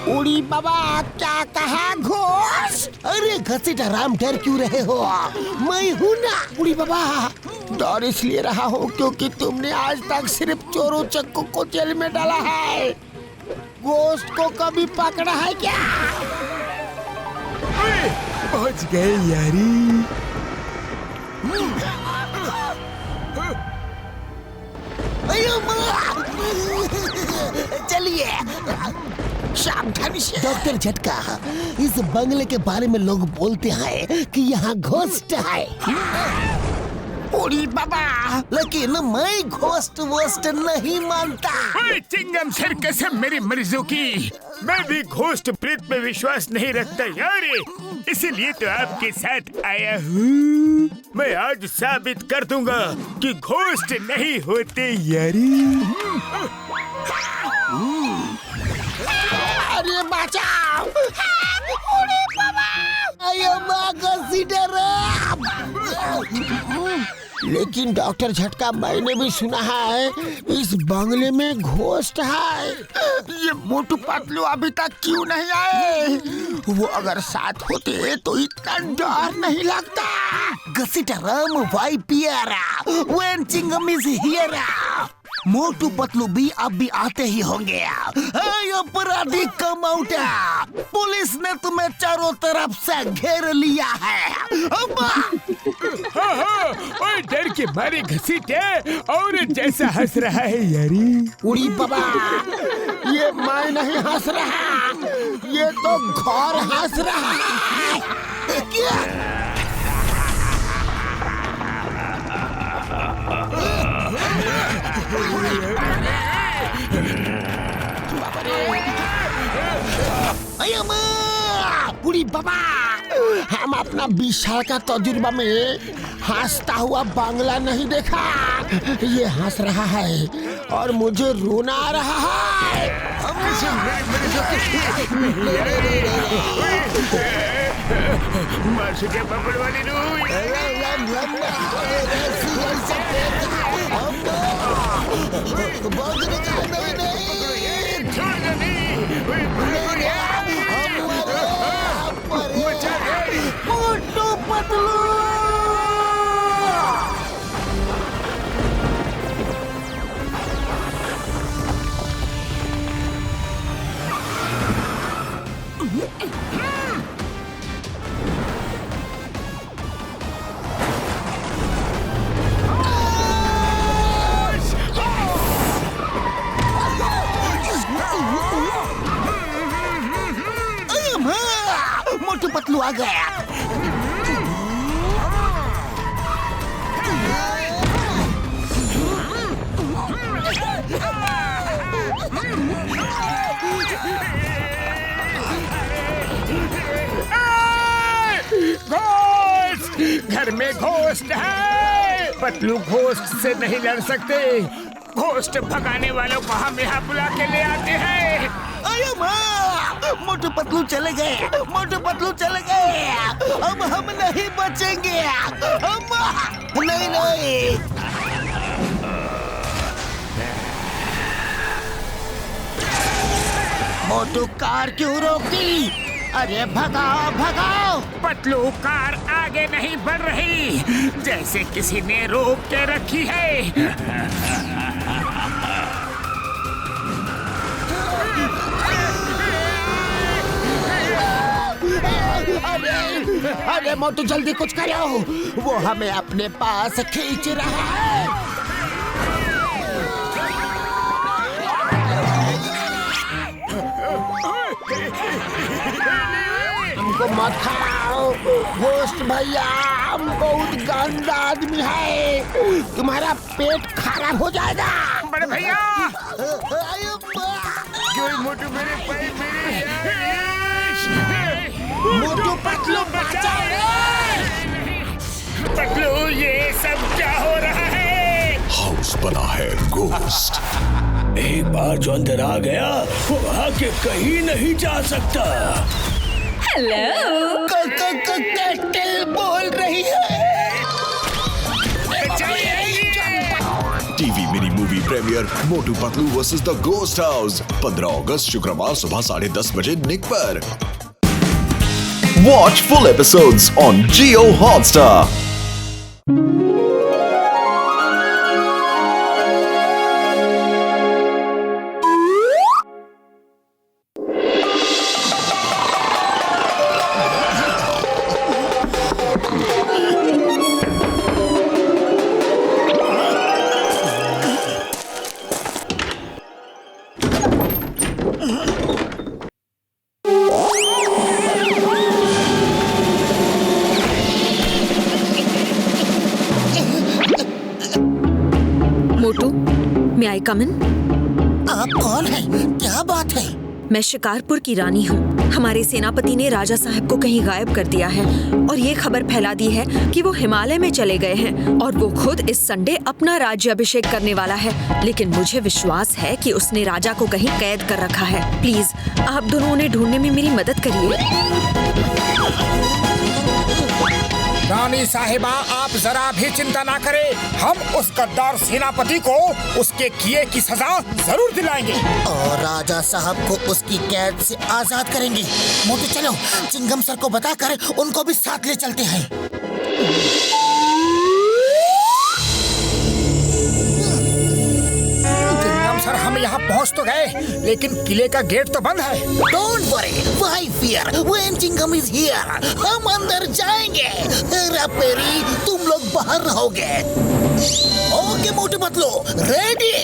उड़ी बाबा क्या कहा घोष? अरे घसीटा राम, डर क्यों रहे हो? मैं हूँ ना उड़ी बाबा। डर इसलिए रहा हूँ क्योंकि तुमने आज तक सिर्फ चोरों चक्कू को जेल में डाला है। घोस्ट को कभी पकड़ा है क्या? पहुंच गए यारी। चलिए सावधानी से। डॉक्टर झटका, इस बंगले के बारे में लोग बोलते हैं कि यहाँ घोस्ट है। उड़ी बाबा, लेकिन मैं घोस्ट वोस्ट नहीं मानता। चिंगम सर कसम मेरी मर्जों की, मैं भी घोस्ट प्रेत पे विश्वास नहीं रखता यार, इसीलिए तो आपके साथ आया हूँ। मैं आज साबित कर दूंगा कि घोस्ट नहीं होते यारी। अरे बचाओ! उड़ी बाबा! आयो माँ घसीटा राम! लेकिन डॉक्टर झटका, मैंने भी सुना है इस बंगले में घोस्ट है। ये मोटू पतलू अभी तक क्यों नहीं आए? वो अगर साथ होते तो इतना डर नहीं लगता। घसीटा राम, वाई पियरा, when Chingum is here, Motu Patlu भी अब भी आते ही होंगे। अपराधी कम आउट, पुलिस ने तुम्हें चारों तरफ से घेर लिया है। ओए डर के मारे घसीटे और जैसा हंस रहा है यारी। उड़ी बाबा, ये मैं नहीं हंस रहा, ये तो घर हंस रहा है। क्या? उड़ी बाबा, हम अपना 20 साल का तजुर्बा में हंसता हुआ बांग्ला नहीं देखा। ये हंस रहा है और मुझे रोना आ रहा है। मोटू पतलू! मोटू पतलू आ गया। घोस्ट! घर में घोस्ट है। पतलू घोस्ट से नहीं लड़ सकते। घोस्ट भगाने वालों को हम यहाँ बुला के ले आते हैं। अरे माँ, मोटू पतलू चले गए, मोटू पतलू चले गए। अब हम नहीं बचेंगे। नहीं नहीं। मोटू कार क्यों रोकी? अरे भगाओ भगाओ! पतलू कार आगे नहीं बढ़ रही, जैसे किसी ने रोक के रखी है। अरे मोटू जल्दी कुछ करो, वो हमें अपने पास खींच रहा है। हमको मत खाओ घोस्ट भैया, हम बहुत गंदा आदमी है, तुम्हारा पेट खराब हो जाएगा। बड़े भैया, मोटू मेरे पैर मोटू पतलू बचाओ रे! पतलू ये सब क्या हो रहा है? हाउस बना है घोस्ट। एक बार जो अंदर आ गया वो आगे कहीं नहीं जा सकता। हेलो, कैटल बोल रही है। TV mini movie premiere Motu Patlu versus the ghost house 15 अगस्त शुक्रवार सुबह 10:30 बजे निक पर। Watch full episodes on Jio Hotstar. Motu, may I come in? आप कौन हैं? क्या बात है? मैं शिकारपुर की रानी हूँ। हमारे सेनापति ने राजा साहब को कहीं गायब कर दिया है और ये खबर फैला दी है कि वो हिमालय में चले गए हैं और वो खुद इस संडे अपना राज्याभिषेक करने वाला है। लेकिन मुझे विश्वास है कि उसने राजा को कहीं कैद कर रखा है। प्लीज आप दोनों उन्हें ढूंढने में मेरी मदद करिए। रानी साहिबा, आप जरा भी चिंता ना करें। हम उस गद्दार सेनापति को उसके किए की सजा जरूर दिलाएंगे और राजा साहब को उसकी कैद से आजाद करेंगे। मोटू चलो, चिंगम सर को बताकर उनको भी साथ ले चलते हैं। चिंगम सर, हम यहाँ पहुँच तो गए, लेकिन किले का गेट तो बंद है। Don't worry, why fear? When Chingam is here, हम अंदर जाएंगे। हेरा पेरी, तुम लोग बाहर रहोगे। Okay Motu Patlu, ready?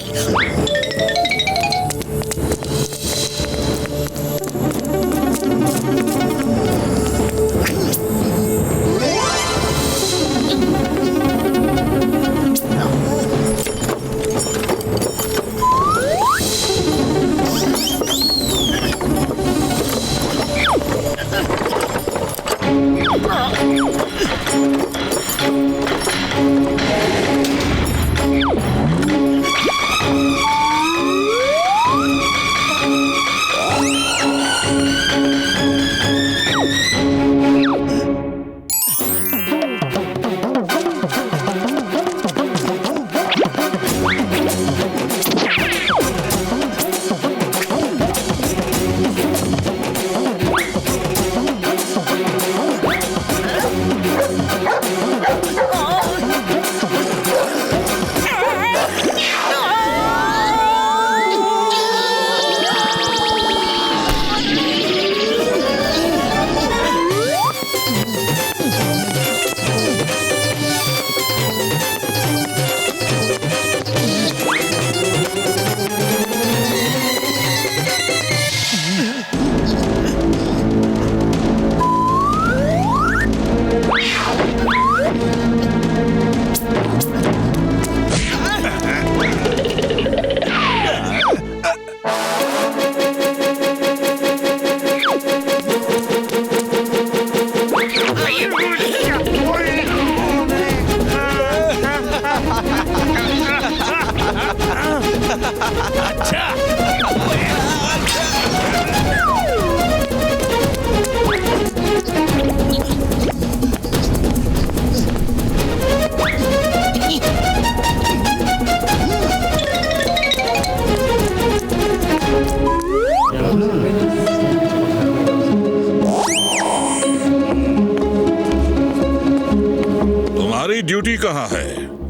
तुम्हारी ड्यूटी कहाँ है?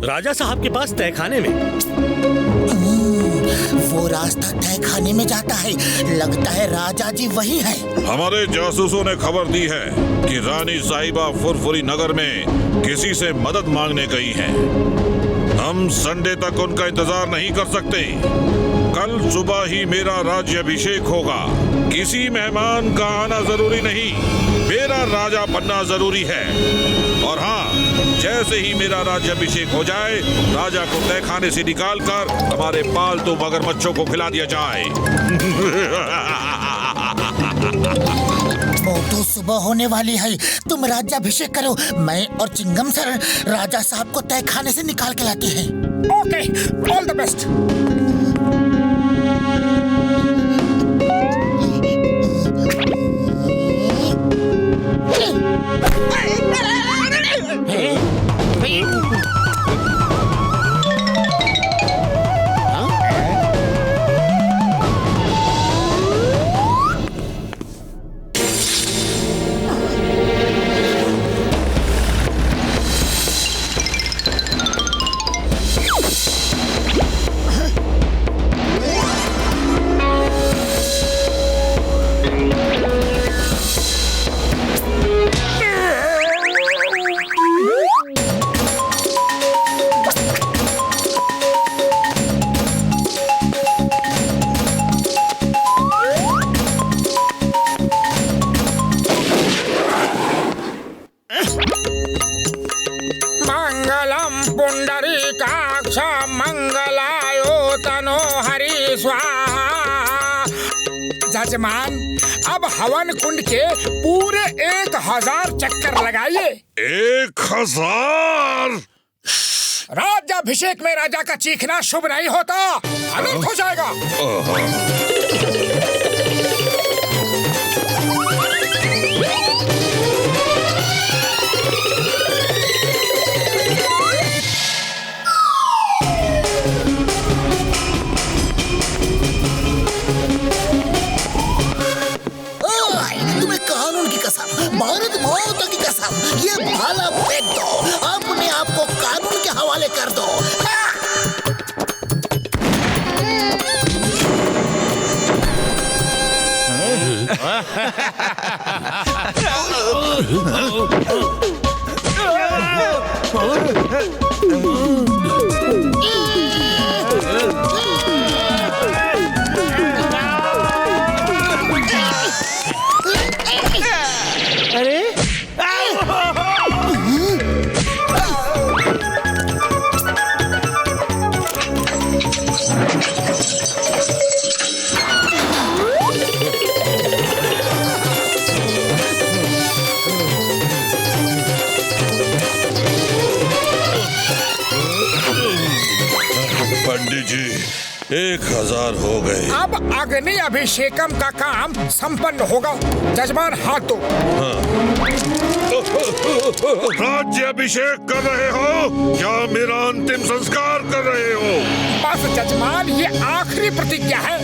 राजा साहब के पास तहखाने में। वो रास्ता तहखाने में जाता है। लगता है राजा जी वही है। हमारे जासूसों ने खबर दी है कि रानी साहिबा फुरफुरी नगर में किसी से मदद मांगने गई हैं। हम संडे तक उनका इंतजार नहीं कर सकते। कल सुबह ही मेरा राज्याभिषेक होगा। किसी मेहमान का आना जरूरी नहीं, मेरा राजा बनना जरूरी है। और हाँ, जैसे ही मेरा राज्याभिषेक हो जाए, राजा को तहखाने से निकालकर हमारे पालतू मगरमच्छों को खिला दिया जाए। मोटू, सुबह होने वाली है। तुम राज्याभिषेक करो। मैं और चिंगम सर राजा साहब को तहखाने से निकाल के लाते हैं। Okay, all the best. जजमान, अब हवन कुंड के पूरे 1000 चक्कर लगाइए। 1000? राज्याभिषेक में राजा का चीखना शुभ नहीं होता, अनर्थ हो जाएगा। कानून की कसम, भारत माता की कसम, ये भाला फेंक दो, अपने आप को कानून के हवाले कर दो। पंडित जी, 1000 हो गए। अब अग्नि अभिषेकम का काम संपन्न होगा। जजमान हाथ दो। राज्य अभिषेक कर रहे हो या मेरा अंतिम संस्कार कर रहे हो? बस जजमान, ये आखिरी प्रतिज्ञा है,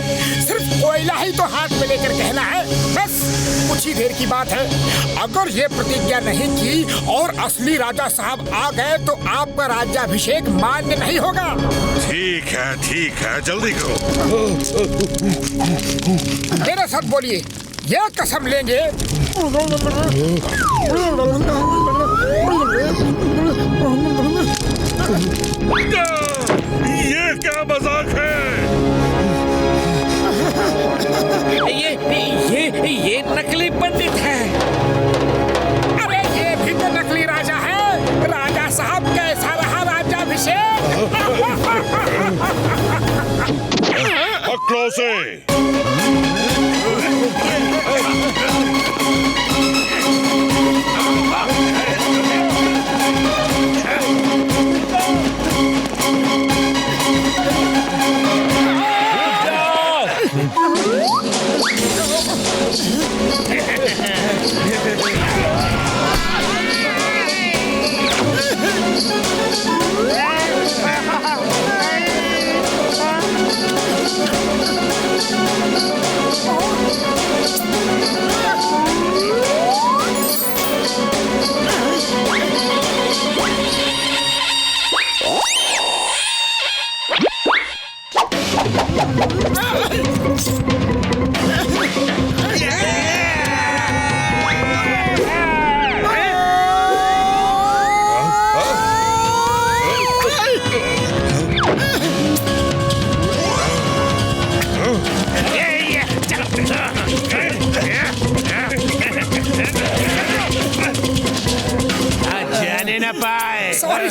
सिर्फ कोयला ही तो हाथ में लेकर कहना है, बस कुछ ही देर की बात है। अगर ये प्रतिज्ञा नहीं की और असली राजा साहब आ गए तो आपका राज्याभिषेक मान्य नहीं होगा। ठीक है, जल्दी करो। मेरे साथ बोलिए, ये कसम लेंगे ये क्या मजाक है? ये नकली पंडित है। अरे ये भी तो नकली राजा है। राजा साहब कैसा रहा राज्याभिषेक? पकड़ो से।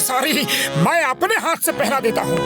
सॉरी, मैं अपने हाथ से पहरा देता हूँ।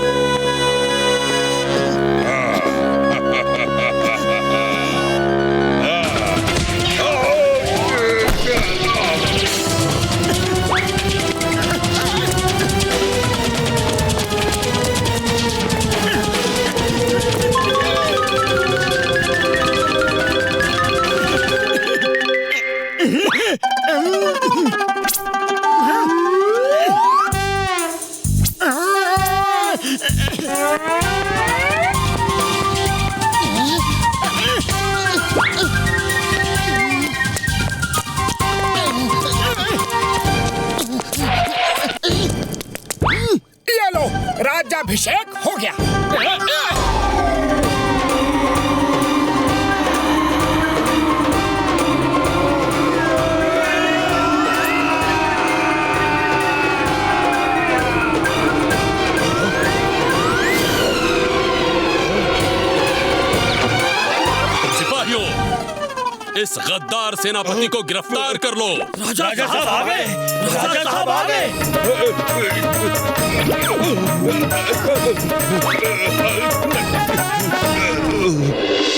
राज्याभिषेक हो गया। सिपाहियों, इस गद्दार सेनापति को गिरफ्तार कर लो। राजा साहब आ गए। राजा साहब आ गए।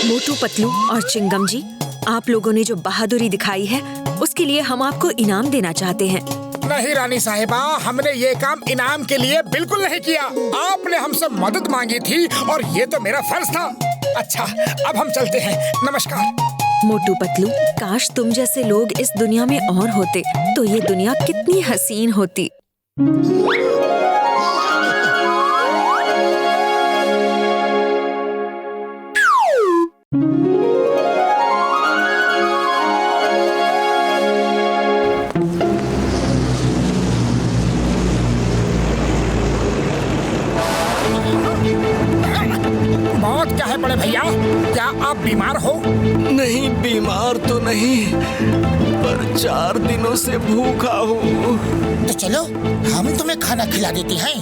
मोटू मोटू पतलू और चिंगम जी, आप लोगों ने जो बहादुरी दिखाई है उसके लिए हम आपको इनाम देना चाहते हैं। नहीं रानी साहिबा, हमने ये काम इनाम के लिए बिल्कुल नहीं किया। आपने हमसे मदद मांगी थी और ये तो मेरा फर्ज था। अच्छा, अब हम चलते हैं, नमस्कार। मोटू पतलू, काश तुम जैसे लोग इस दुनिया में और होते तो ये दुनिया कितनी हसीन होती। मौत क्या है बड़े भैया? क्या आप बीमार हो? नहीं, बीमार तो नहीं, पर 4 दिनों से भूखा हूँ। तो चलो हम तुम्हें खाना खिला देते हैं।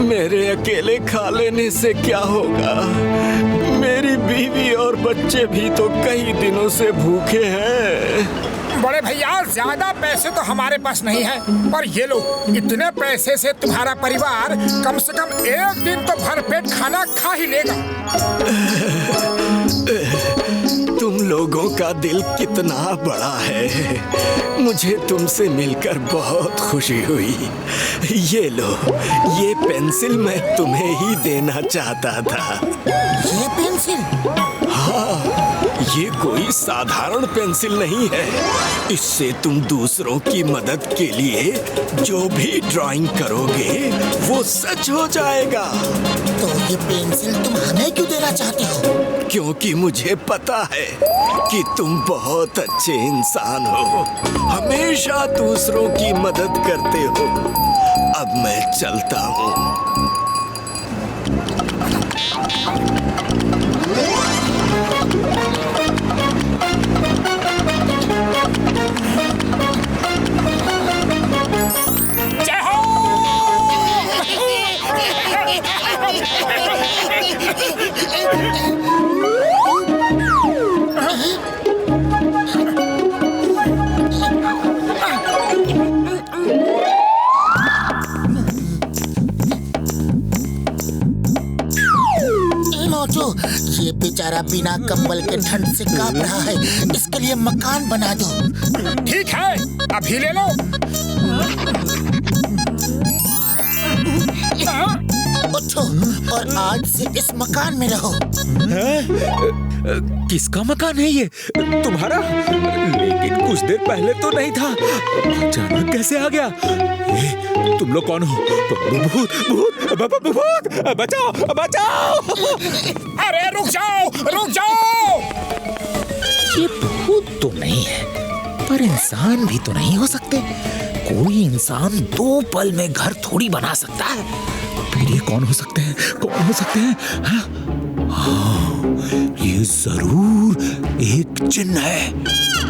मेरे अकेले खा लेने से क्या होगा? मेरी बीवी और बच्चे भी तो कई दिनों से भूखे हैं। बड़े भैया, ज्यादा पैसे तो हमारे पास नहीं है, पर ये लो, इतने पैसे से तुम्हारा परिवार कम से कम 1 दिन तो भरपेट खाना खा ही लेगा। तुम लोगों का दिल कितना बड़ा है। मुझे तुमसे मिलकर बहुत खुशी हुई। ये लो, ये पेंसिल मैं तुम्हें ही देना चाहता था। ये पेंसिल? हाँ, ये कोई साधारण पेंसिल नहीं है। इससे तुम दूसरों की मदद के लिए जो भी ड्राइंग करोगे वो सच हो जाएगा। तो ये पेंसिल तुम हमें क्यों देना चाहते हो? क्योंकि मुझे पता है कि तुम बहुत अच्छे इंसान हो, हमेशा दूसरों की मदद करते हो। अब मैं चलता हूँ। जय हो! मोटू, ये बेचारा बिना कंबल के ठंड से कांप रहा है, इसके लिए मकान बना दो। ठीक है, अभी ले लो। उठो और आज से इस मकान में रहो। किसका मकान है ये? तुम्हारा? लेकिन कुछ देर पहले तो नहीं था, अचानक कैसे आ गया? तुम लोग कौन हो? भूत, भूत, भूत, बचाओ, बचाओ! अरे रुक जाओ, रुक जाओ! ये भूत तो नहीं है, पर इंसान भी तो नहीं हो सकते। कोई इंसान 2 पल में घर थोड़ी बना सकता है। फिर ये कौन हो सकते हैं? कौन हो सकते हैं? हाँ, ये जरूर एक जिन्न है।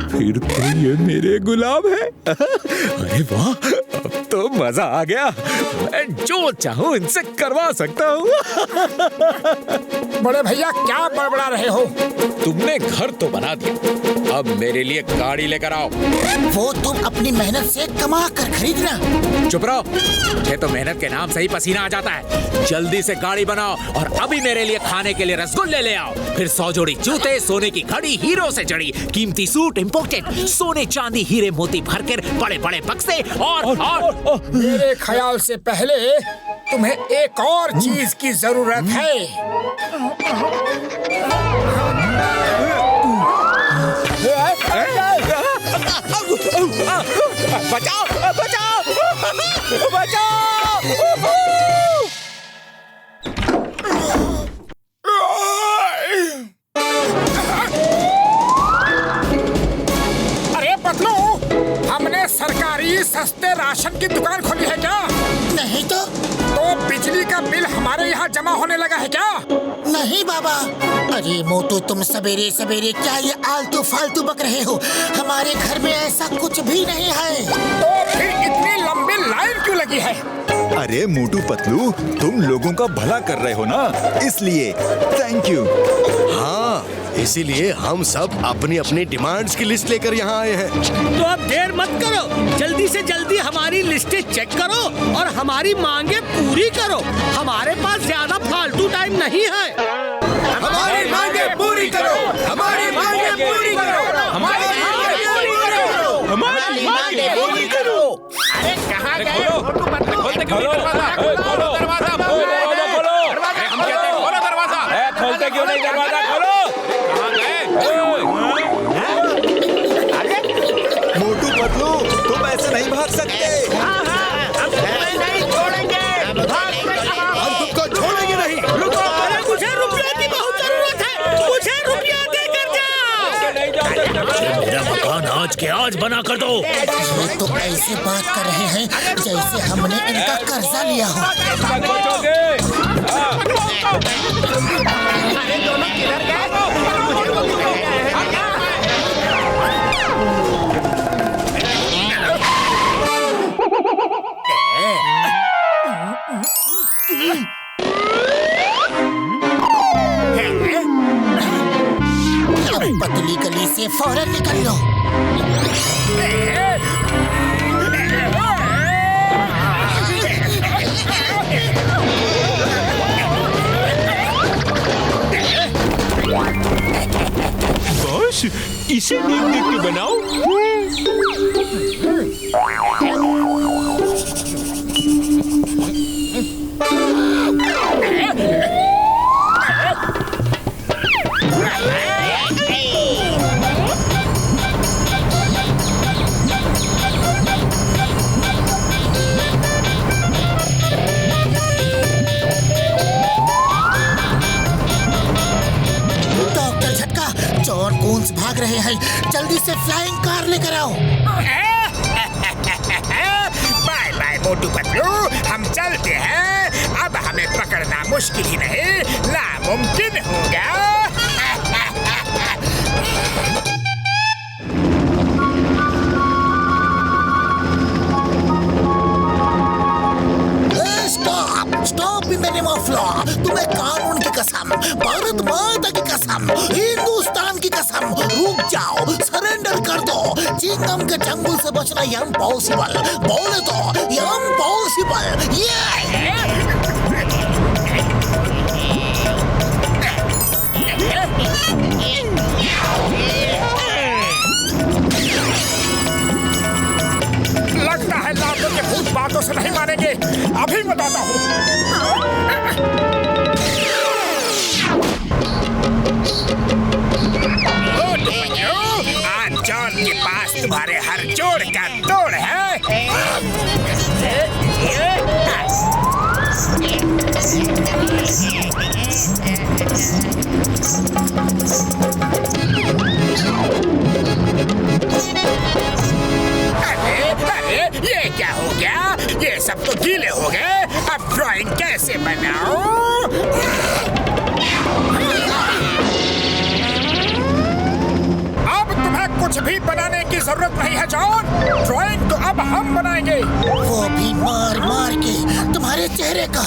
फिर तो ये मेरे गुलाम है। अरे वाह, अब तो मजा आ गया। मैं जो चाहूं इनसे करवा सकता हूँ। बड़े भैया, क्या बड़बड़ा रहे हो? तुमने घर तो बना दिया, अब मेरे लिए गाड़ी लेकर आओ। वो तुम अपनी मेहनत से कमा कर खरीदना। चुप रहो, मुझे तो मेहनत के नाम से ही पसीना आ जाता है। जल्दी से गाड़ी बनाओ और अभी मेरे लिए खाने के लिए रसगुल्ले ले आओ। फिर 100 जोड़ी जूते, सोने की घड़ी, हीरो से जड़ी, कीमती सूट इम्पोर्टेड, सोने चांदी हीरे मोती भरकर बड़े बड़े बक्से और मेरे ख्याल से पहले तुम्हें एक और चीज की जरूरत है। बचाओ, बचाओ, बचाओ! अरे पतलू, हमने सरकारी सस्ते राशन की दुकान खोली है क्या? नहीं तो बिजली का बिल हमारे यहाँ जमा होने लगा है क्या? नहीं बाबा। अरे मोटू, तुम सवेरे सवेरे क्या ये आलतू फालतू बक रहे हो? हमारे घर में ऐसा कुछ भी नहीं है। तो फिर इतनी लंबी लाइन क्यों लगी है? अरे मोटू पतलू, तुम लोगों का भला कर रहे हो ना, इसलिए थैंक यू। हाँ, इसीलिए हम सब अपनी अपनी डिमांड्स की लिस्ट लेकर यहाँ आए हैं। तो अब देर मत करो, जल्दी से जल्दी हमारी लिस्टें चेक करो और हमारी मांगे पूरी करो। हमारे पास ज्यादा फालतू टाइम नहीं है। हमारी मांगे पूरी करो। खोलो दरवाजा खोलो। हम कहते हैं खोलो दरवाजा। खोलते क्यों नहीं दरवाजा? खोलो। मोटू पतलू, तुम ऐसे नहीं भाग सकते। हम तुमको छोड़ेंगे नहीं। मुझे रुपया की बहुत जरूरत है, मुझे रुपया देकर जाओ। मेरा मकान आज के आज बना कर दो। ये तो ऐसे बात कर रहे हैं जैसे हमने इनका कर्जा लिया हो। अरे दोनों किधर गए? पतली गली से फौरन निकल लो। बॉस, इसे देख देख के बनाओ। कूंस भाग रहे हैं, जल्दी से फ्लाइंग कार लेकर आओ। बाय बाय मोटू पतलू, हम चलते हैं। अब हमें पकड़ना मुश्किल ही नहीं, नामुमकिन होगा। Stop in the name of law. तुम्हें कानून की कसम, भारत माता की कसम, हिंदुस्तान की कसम, रुक जाओ, सरेंडर कर दो। चिंगम के जंगल से बचना इम्पॉसिबल, बोले तो इम्पॉसिबल। लगता है लातों के भूत बातों से नहीं मानेंगे। अभी बताता हूँ। आज जॉन के पास तुम्हारे हर जोड़ का तोड़ है। अरे ये क्या हो गया? ये सब तो गीले हो गए। अब ड्राइंग कैसे बनाऊं? अब तुम्हें कुछ भी बनाने की जरूरत नहीं है जॉन। ड्राइंग तो अब हम बनाएंगे, वो भी मार मार के तुम्हारे चेहरे का।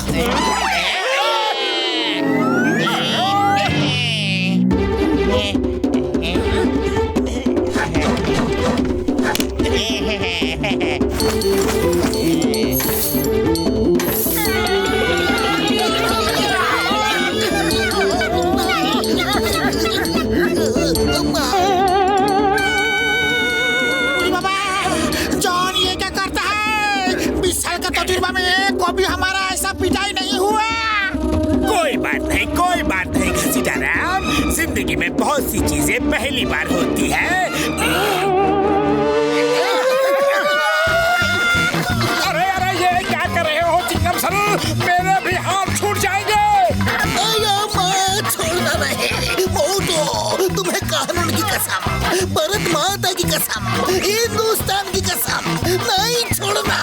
जॉन ये क्या करता है? 20 साल का तजुर्बा में कभी हमारा ऐसा पिटाई नहीं हुआ। कोई बात नहीं घसीटाराम, जिंदगी में बहुत सी चीजें पहली बार होती है। अरे ये क्या कर रहे हो चिंगम सर? मेरे भी हाथ छूट जाएंगे। छोड़ना नहीं मोटू, तुम्हें कानून की कसम, भारत माता की कसम, हिंदुस्तान की कसम, नहीं छोड़ना।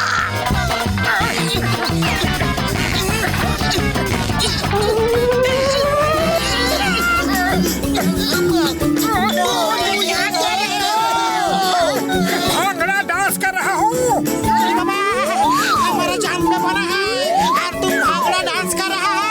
भांगड़ा डांस कर रहा हूँ। हमारे जान में बना है और तुम भांगड़ा डांस कर रहा है।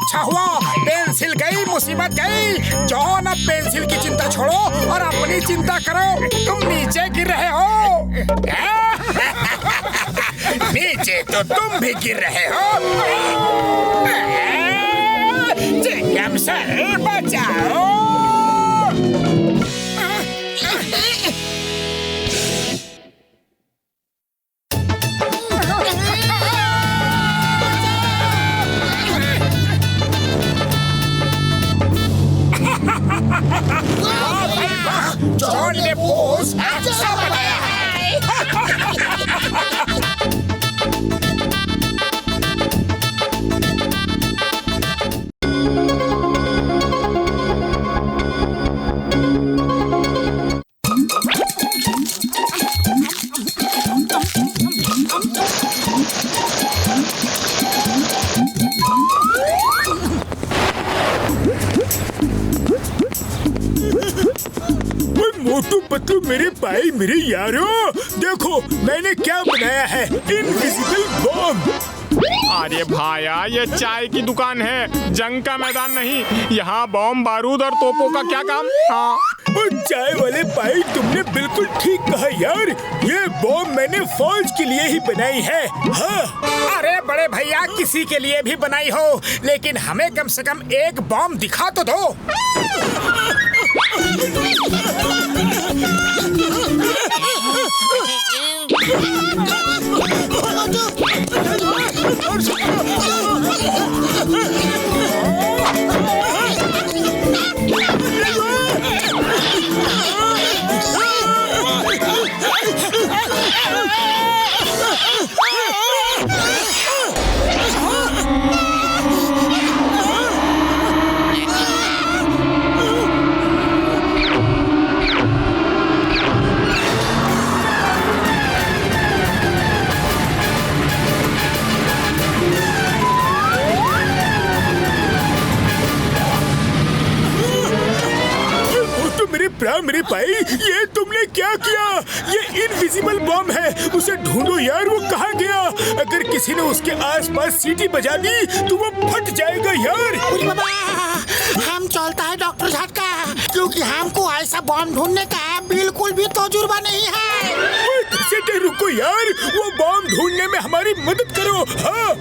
अच्छा हुआ, पेंसिल गई, मुसीबत गई। जॉन, अब पेंसिल की चिंता छोड़ो और अपनी चिंता करो। तुम नीचे गिर रहे हो। नीचे तो तुम भी गिर रहे हो। चिंगम सर बचाओ। जॉन ने पोज अच्छा बनाया है। मोटू पतलू मेरे भाई मेरे यारो, देखो मैंने क्या बनाया है, इनविजिबल बॉम्ब। अरे भाया, ये चाय की दुकान है, जंग का मैदान नहीं। यहाँ बॉम्ब, बारूद और तोपों का क्या काम? हाँ, चाय वाले भाई तुमने बिल्कुल ठीक कहा यार, ये बॉम्ब मैंने फौज के लिए ही बनाई है। हाँ। अरे बड़े भैया, किसी के लिए भी बनाई हो, लेकिन हमें कम से कम एक बॉम्ब दिखा तो दो। मेरे भाई, ये तुमने क्या किया? ये इनविजिबल बॉम्ब है, उसे ढूंढो यार, वो कहाँ गया? अगर किसी ने उसके आसपास सीटी बजा दी तो वो फट जाएगा यार। बाबा, हम चलता है डॉक्टर झटका, क्योंकि हमको ऐसा बॉम्ब ढूंढने का बिल्कुल भी तजुर्बा नहीं है। रुको यार, वो बॉम्ब ढूंढने में हमारी मदद करो। हाँ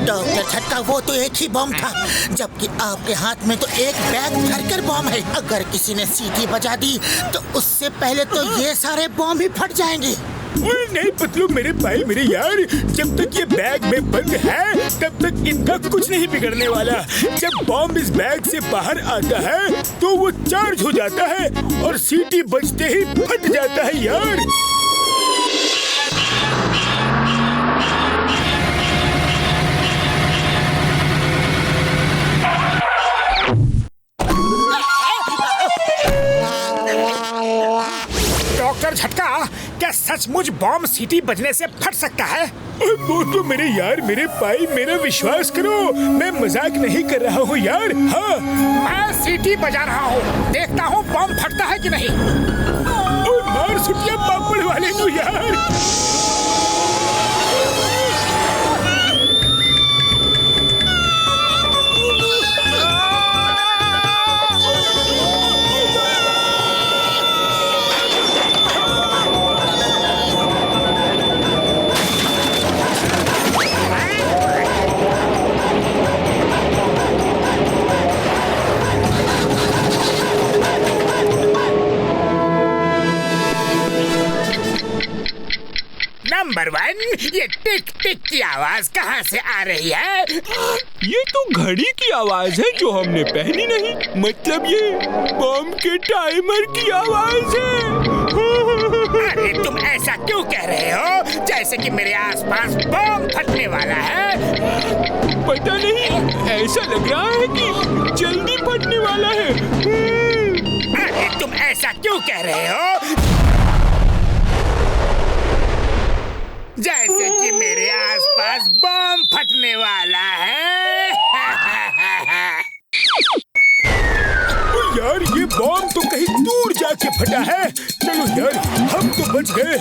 डॉक्टर झटका, वो तो एक ही बॉम्ब था, जबकि आपके हाथ में तो एक बैग भरकर बॉम्ब है। अगर किसी ने सीटी बजा दी तो उससे पहले तो ये सारे बॉम्ब ही फट जाएंगे। नहीं पतलू मेरे भाई मेरे यार, जब तक ये बैग में बंद है तब तक इनका कुछ नहीं बिगड़ने वाला। जब बॉम्ब इस बैग से बाहर आता है तो वो चार्ज हो जाता है और सीटी बजते ही फट जाता है यार। डॉक्टर झटका, क्या सचमुच बॉम्ब सीटी बजने से फट सकता है? वो तो मेरे यार मेरे भाई, मेरा विश्वास करो, मैं मजाक नहीं कर रहा हूँ यार। हाँ, मैं सीटी बजा रहा हूँ, देखता हूँ बॉम्ब फटता है कि नहीं। मार सुटिया पापड़ वाले को यार। नंबर 1, ये टिक टिक की आवाज कहाँ से आ रही है? ये तो घड़ी की आवाज है जो हमने पहनी नहीं, मतलब ये बॉम्ब के टाइमर की आवाज है। अरे तुम ऐसा क्यों कह रहे हो, जैसे कि मेरे आसपास बॉम्ब फटने वाला है? पता नहीं, ऐसा लग रहा है कि जल्दी फटने वाला है। अरे तुम ऐसा क्यों कह रहे हो, जैसे कि मेरे आसपास बॉम्ब फटने वाला है? यार ये बॉम्ब तो कहीं दूर जाके फटा है। चलो यार, हम तो बच गए।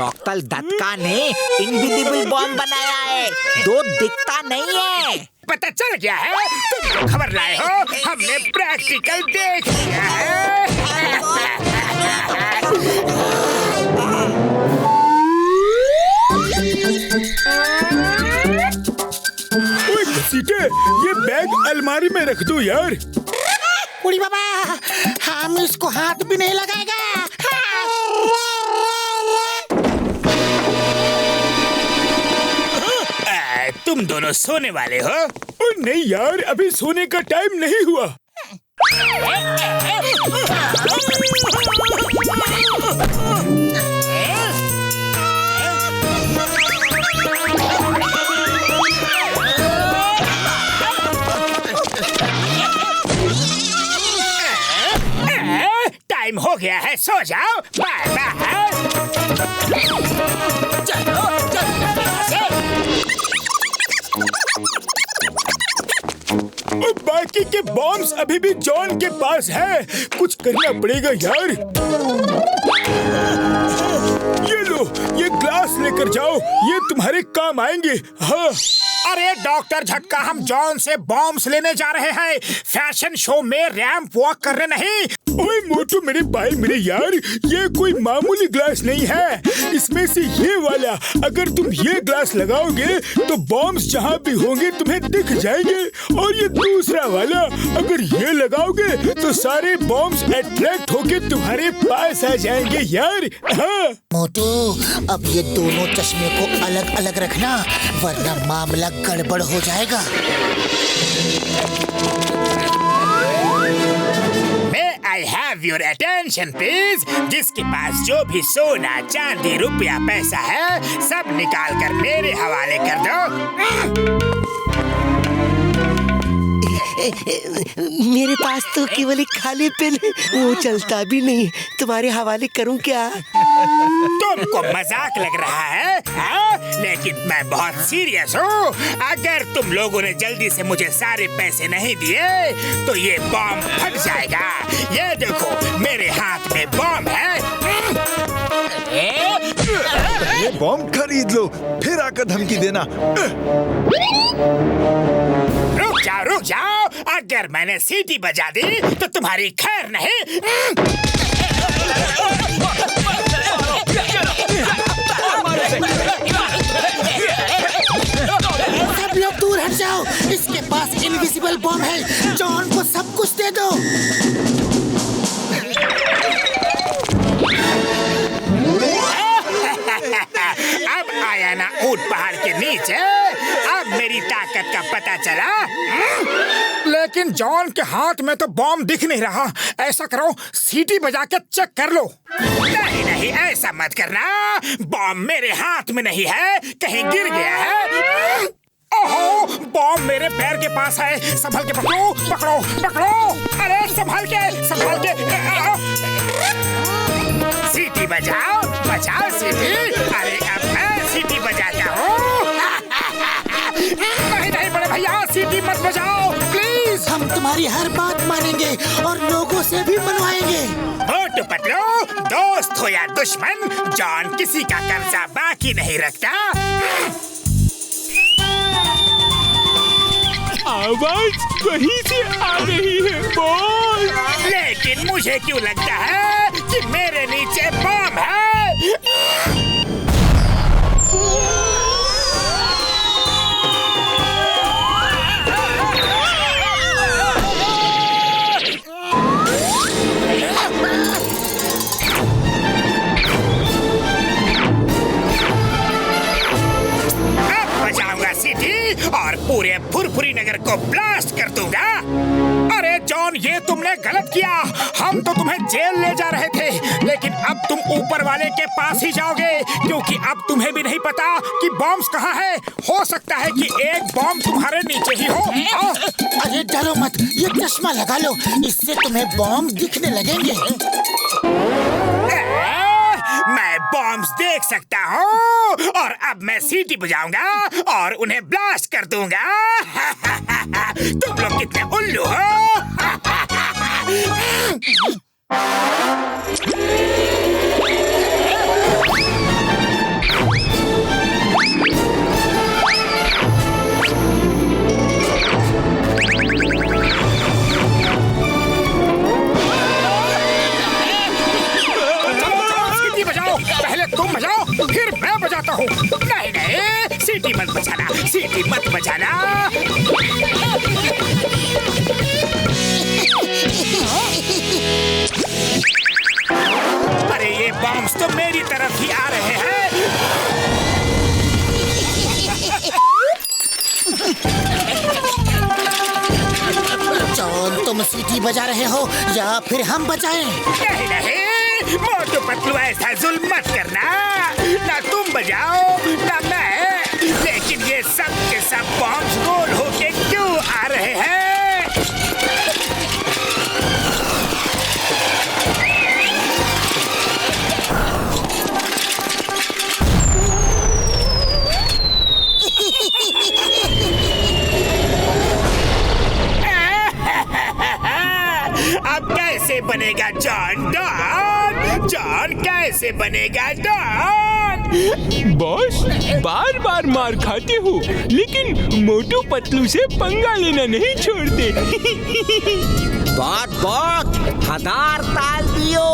डॉक्टर दत्का ने इनविजिबल बॉम्ब बनाया है, जो दिखता नहीं है। पता चल गया है, तुम जो खबर लाए हो हमने प्रैक्टिकल देख लिया है। ओए घसीटे, ये बैग अलमारी में रख दो यार। उड़ी बाबा, हम इसको हाथ भी नहीं लगाएगा। तुम दोनों सोने वाले हो? ओ नहीं यार, अभी सोने का टाइम नहीं हुआ। टाइम हो गया है, सो जाओ। Bye bye. चलो बाकी के बॉम्ब्स अभी भी जॉन के पास है, कुछ करना पड़ेगा यार। ये लो, ये ग्लास लेकर जाओ, ये तुम्हारे काम आएंगे। हाँ। अरे डॉक्टर झटका, हम जॉन से बॉम्ब्स लेने जा रहे हैं, फैशन शो में रैंप वॉक करने नहीं। ओए मोटू मेरे भाई मेरे यार, ये कोई मामूली ग्लास नहीं है। इसमें से ये वाला, अगर तुम ये ग्लास लगाओगे तो बॉम्ब्स जहाँ भी होंगे तुम्हें दिख जाएंगे, और ये दूसरा वाला, अगर ये लगाओगे तो सारे बॉम्ब्स अट्रैक्ट होके तुम्हारे पास आ जाएंगे यार। हाँ। मोटू, अब ये दोनों चश्मे को अलग अलग रखना, वरना मामला गड़बड़ हो जाएगा। I have your attention please। जिसके पास जो भी सोना चांदी रुपया पैसा है, सब निकाल कर मेरे हवाले कर दो। मेरे पास तो केवल एक खाली पेन है, वो चलता भी नहीं, तुम्हारे हवाले करूं क्या? तुमको मजाक लग रहा है हाँ? लेकिन मैं बहुत सीरियस हूँ। अगर तुम लोगों ने जल्दी से मुझे सारे पैसे नहीं दिए तो ये बॉम्ब फट जाएगा। ये देखो, मेरे हाथ में बॉम्ब है। ये बॉम्ब खरीद लो, फिर आकर धमकी देना। रुक जाओ, अगर मैंने सीटी बजा दी तो तुम्हारी खैर नहीं। सब लोग दूर हट जाओ, इसके पास इनविजिबल बॉम्ब है, जॉन को सब कुछ दे दो। अब आया ना ऊंट पहाड़ के नीचे, अब मेरी ताकत का पता चला। लेकिन जॉन के हाथ में तो बॉम्ब दिख नहीं रहा। ऐसा करो, सीटी बजा के चेक कर लो। नहीं, ऐसा मत करना। बॉम्ब मेरे हाथ में नहीं है, कहीं गिर गया है। ओहो, बॉम्ब मेरे पैर के पास है। संभल के पकड़ो, पकड़ो, पकड़ो। अरे संभल के। सीटी बजाओ सीटी। अरे अब मैं सीटी बजाता हूँ। नहीं बड़े भैया, सीटी मत बजाओ प्लीज। हम तुम्हारी हर बात मानेंगे और लोगों से भी मनवाएंगे। मोटू पतलू, दोस्त हो या दुश्मन, जॉन किसी का कर्जा बाकी नहीं रखता। आवाज कहीं से आ रही है बोल। लेकिन मुझे क्यों लगता है कि मेरे नीचे बॉम्ब है। बजाऊंगा सीटी और पूरे फुरफुरी नगर को ब्लास्ट कर दूंगा। अरे जॉन, ये तुमने गलत किया। हम तो तुम्हें जेल ले जा रहे थे, लेकिन अब तुम ऊपर वाले के पास ही जाओगे, क्योंकि अब तुम्हें भी नहीं पता कि बॉम्ब्स कहाँ है। हो सकता है कि एक बॉम्ब तुम्हारे नीचे ही हो। अरे डरो मत, ये चश्मा लगा लो, इससे तुम्हें बॉम्ब दिखने लगेंगे। मैं बॉम्ब्स देख सकता हूँ, और अब मैं सीटी बजाऊंगा और उन्हें ब्लास्ट कर दूंगा। तुम लोग कितने उल्लू हो। बताता हूँ। नहीं नहीं, सीटी मत बजाना, सीटी मत बजाना। अरे ये बॉम्ब्स तो मेरी तरफ ही आ रहे हैं। जॉन, तुम सीटी बजा रहे हो या फिर हम बजाएं? नहीं नहीं, मोटू पतलू ऐसा जुल्म मत करना। ना तुम बजाओ ना मैं, लेकिन ये सब के सब बॉम्ब्स गोल होके क्यों आ रहे हैं? अब कैसे बनेगा जॉन डॉन? जॉन कैसे बनेगा डॉन? बॉस, बार बार मार खाते हो, लेकिन मोटू पतलू से पंगा लेना नहीं छोड़ते। बहुत हजार ताल दियो,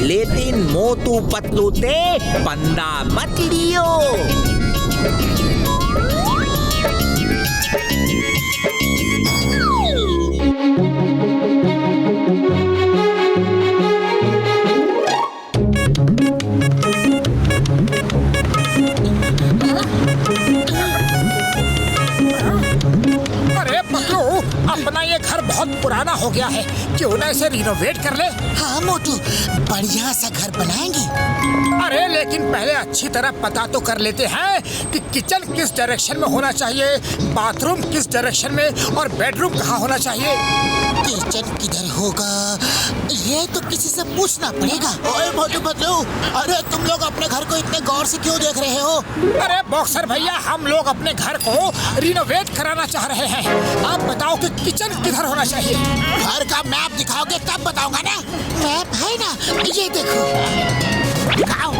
लेकिन मोटू पतलू ते पंदा मत लियो। अपना ये घर बहुत पुराना हो गया है, क्यों ना इसे रिनोवेट कर ले? हाँ मोटू, बढ़िया सा घर बनाएंगे। अरे लेकिन पहले अच्छी तरह पता तो कर लेते हैं कि किचन किस डायरेक्शन में होना चाहिए, बाथरूम किस डायरेक्शन में और बेडरूम कहाँ होना चाहिए। किचन किधर होगा ये तो किसी से पूछना पड़ेगा। ओए मोटू पतलू, अरे तुम लोग अपने घर को इतने गौर से क्यों देख रहे हो? अरे बॉक्सर भैया, हम लोग अपने घर को रिनोवेट कराना चाह रहे हैं। आप बताओ कि किचन किधर होना चाहिए। घर का मैप दिखाओगे तब बताऊंगा ना। मैप है ना, ये देखो। दिखाओ।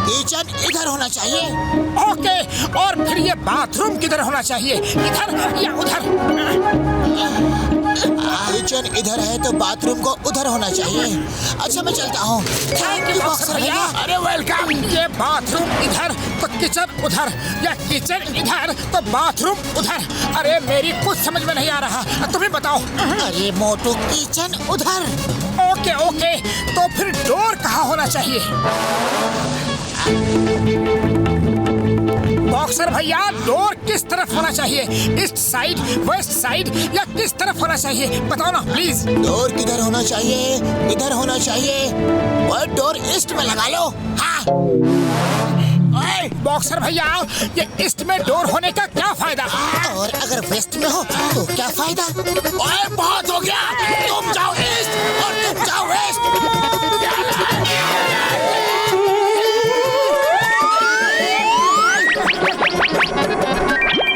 किचन इधर होना चाहिए। ओके, और फिर ये बाथरूम किधर होना चाहिए, इधर या उधर? किचन इधर है तो बाथरूम को उधर होना चाहिए। अच्छा मैं चलता हूँ। थैंक यू बॉक्सर भैया। अरे वेलकम। ये बाथरूम इधर तो किचन उधर, या किचन इधर तो बाथरूम उधर। अरे मेरी कुछ समझ में नहीं आ रहा, तुम्हें बताओ। अरे मोटू, किचन उधर। ओके ओके, तो फिर डोर कहाँ होना चाहिए? बॉक्सर भैया, डोर किस तरफ होना चाहिए, ईस्ट साइड, वेस्ट साइड या किस तरफ होना चाहिए, बताओ ना प्लीज। डोर किधर होना चाहिए? इधर होना चाहिए। और डोर ईस्ट में लगा लो। हाँ। बॉक्सर भैया, ये ईस्ट में डोर होने का क्या फायदा? और अगर वेस्ट में हो तो क्या फायदा? ओए बहुत हो गया, तुम जाओ ईस्ट और तुम जाओ वेस्ट।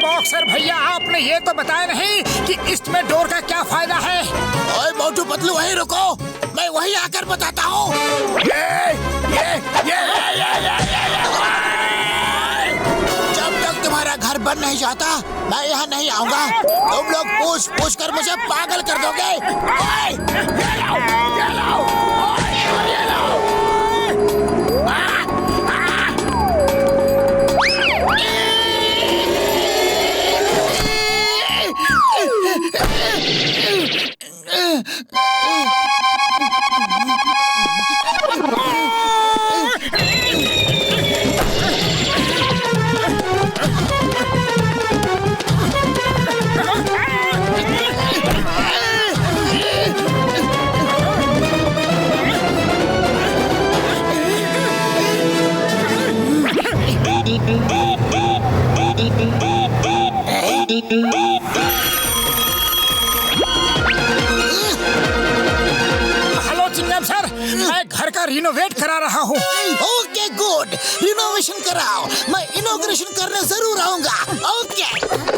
बॉक्सर भैया, आपने ये तो बताया नहीं कि ईस्ट में डोर का क्या फायदा है। ओए मोटू पतलू, वहीं रुको, मैं वहीं आकर बताता हूँ। जब तक तुम्हारा घर बन नहीं जाता मैं यहाँ नहीं आऊँगा। तुम लोग पूछ पूछ कर मुझे पागल कर दोगे। हेलो चिंगम सर, मैं घर का रिनोवेट करा रहा हूँ। ओके गुड, रिनोवेशन कराओ, मैं इनॉग्रेशन करने जरूर आऊंगा। ओके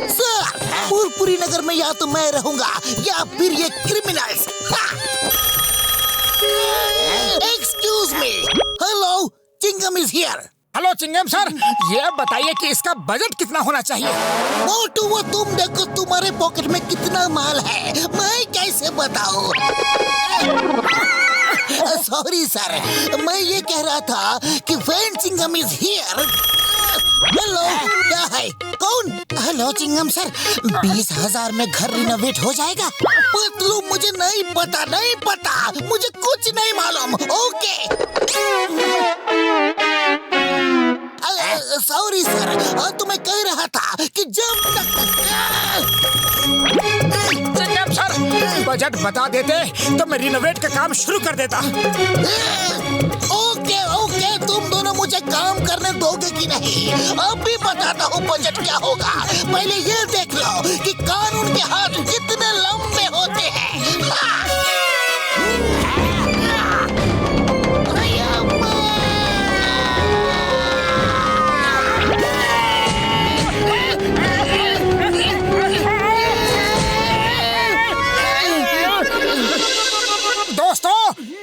सर, पुरपुरी नगर में या तो मैं रहूंगा या फिर ये criminals. Excuse me, hello, Chingam is here. Hello Chingam sir, ये बताइए कि इसका बजट कितना होना चाहिए? मोटू, वो तुम देखो तुम्हारे पॉकेट में कितना माल है, मैं कैसे बताऊं? सॉरी सर, मैं ये कह रहा था कि when Chingam is here. Hello, क्या है? कौन? हेलो चिंगम सर, 20,000 में घर रिनोवेट हो जाएगा? पतलू मुझे नहीं पता, मुझे कुछ नहीं मालूम। ओके सॉरी सर, तो मैं कह रहा था कि जब चिंगम सर, बजट बता देते तो मैं रिनोवेट का काम शुरू कर देता। ओके, तुम दोनों मुझे काम करने दोगे कि नहीं? अब भी बताता हूँ बजट क्या होगा। पहले ये देख लो कि कानून के हाथ कितने लंबे होते हैं।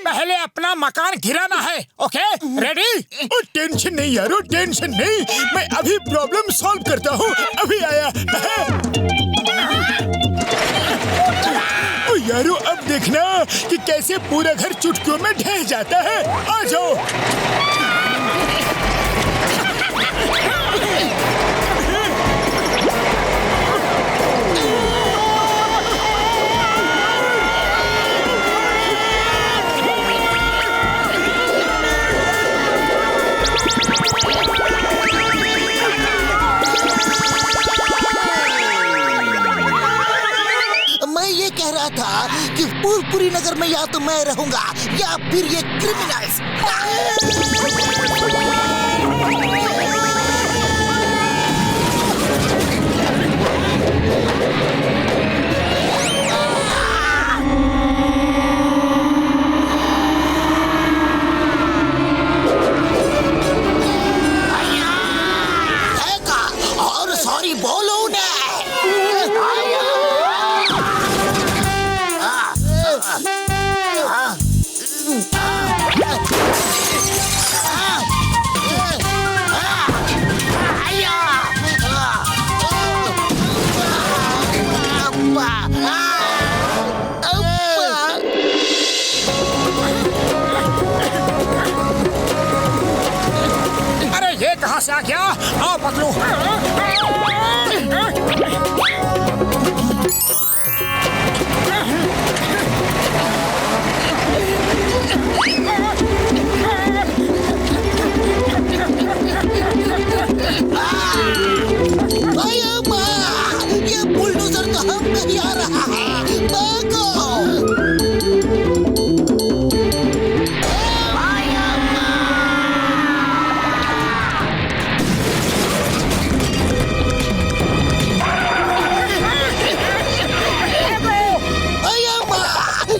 पहले अपना मकान गिराना है। Okay ready? टेंशन नहीं यारो, टेंशन नहीं, मैं अभी प्रॉब्लम सॉल्व करता हूँ, अभी आया। यारो अब देखना कि कैसे पूरा घर चुटकियों में ढह जाता है। आ जाओ। था कि फूलपुरी नगर में या तो मैं रहूंगा या फिर ये क्रिमिनल्स। और सॉरी बोलो ना। अरे ये कहाँ से आ गया? आओ पकड़ो। ये बुलडोजर तो हम नहीं आ रहा है। भागो।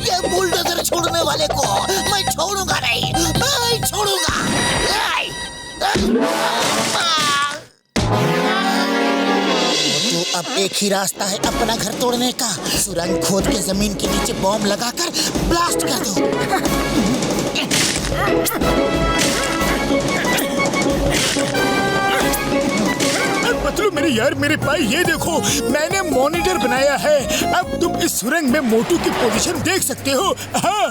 ये बुलडोजर छोड़ने वाले को मैं छोड़ूंगा नहीं, मैं छोड़ूंगा। तो अब एक ही रास्ता है अपना घर तोड़ने का। सुरंग खोद के जमीन के नीचे बॉम्ब लगाकर ब्लास्ट कर दो। पतलू मेरे यार, मेरे भाई ये देखो, मैंने मॉनिटर बनाया है। अब तुम इस सुरंग में मोटू की पोजीशन देख सकते हो। हाँ।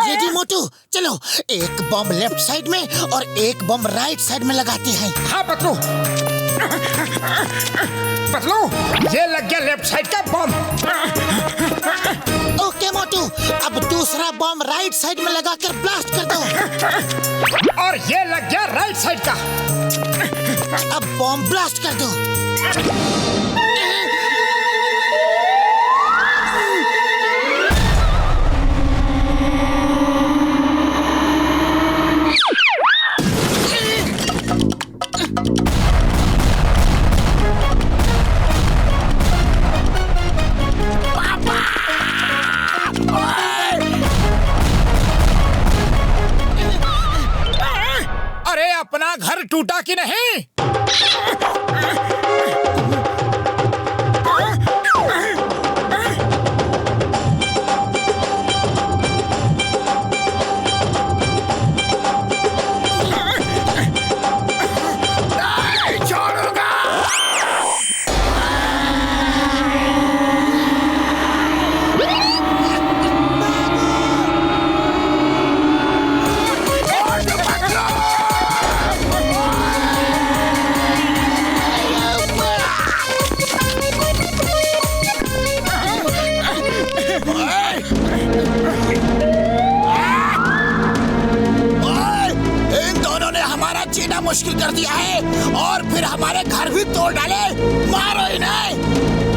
रेडी मोटू, चलो एक बम लेफ्ट साइड में और एक बम राइट साइड में लगाते हैं। हाँ पतलू, पतलू ये लग गया लेफ्ट साइड का बम। ओके मोटू, अब दूसरा बम राइट साइड में लगाकर ब्लास्ट कर दो। और ये लग गया राइट साइड का। अब बम ब्लास्ट कर दो। अरे अपना घर टूटा कि नहीं? मुश्किल कर दिया है और फिर हमारे घर भी तोड़ डाले। मारो इन्हें।